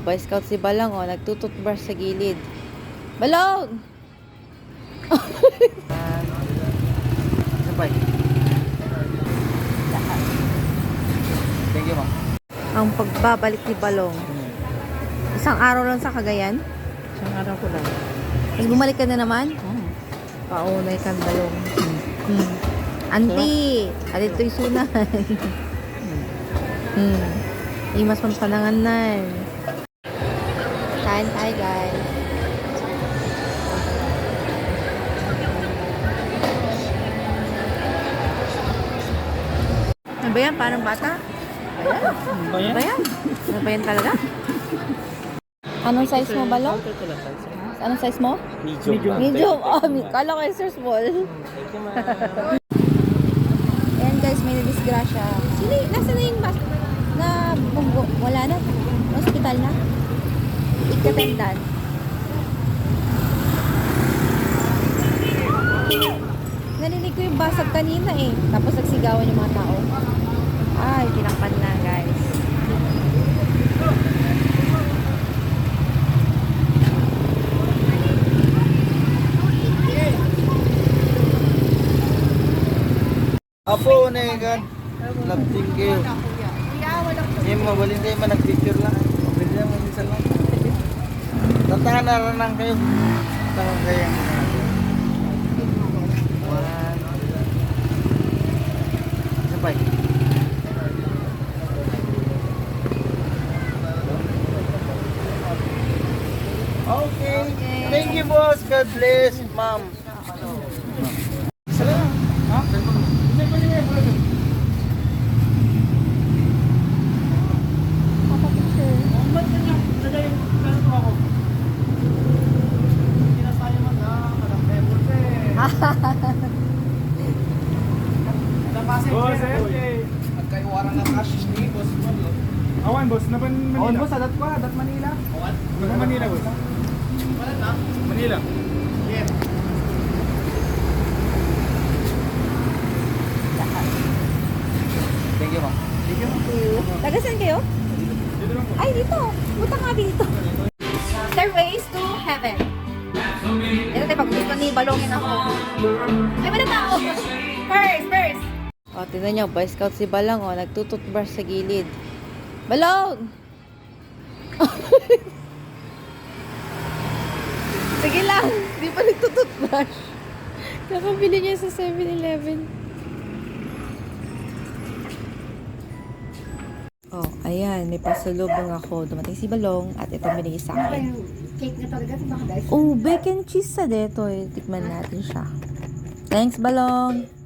Boy Scout si Balong, oh, nagtututbrush sa gilid. Balong! Sabay. Thank you, ma'am. Ang pagbabalik ni Balong. Isang araw lang sa Cagayan. Isang araw ko lang. Tapos bumalik ka na naman. Oo. Paunay kang Balong. Auntie, alit to'y sunan. Imas man pananganan. Kain tayo, guys. Ano ba yan? Parang bata? Ano ba yan? Ano ba yan? Ano ba yan talaga? Anong size mo, Balong? Ito lang, size. Anong size mo? Medium. Medium. Oh, kala ko extra small. Thank you, ma'am. Ayan guys, may nadisgrasya. Sino, nasa na yung mask? Na bunggo? Wala na? Hospital na? Ikatendan. Narinig ko yung basag kanina eh. Tapos nagsigawan yung mga tao. Ay, tinakpan na guys. Apo, Negan. Love you. Yung mabalin kayo, nag-picture lang. Mabili lang, minsan lang. Tatahan na lang kayo. Tatahan kayo. Sabay. Okay. Thank you, boss. God bless, ma'am. Salamat. Ha? Boss, Nagkaiwarang ng cash ni boss mo. awan boss, napan Manila. Awan boss, adat ko, adat Manila. Awan? Napan Manila boss. Manila. Yeah. Thank you, ma'am. Thank you. Taga saan kayo? Dito lang po. Ay, dito. Punta nga dito. Stairways to Heaven. Ito tayo, pag gusto ni Balongin ako. Ay, wala tao. First. O, tignan nyo, Boy Scout si Balong, o, nagtututbrush sa gilid. Balong! Sige lang, hindi pa nagtututbrush. Nakabili niya sa 7-Eleven. Oh, ayan, may pasalubong ako. Dumating si Balong at ito binigay sa akin. Cake na talaga ito, baka guys. Oh, bacon cheese sa deto eh. Tikman natin siya. Thanks, Balong.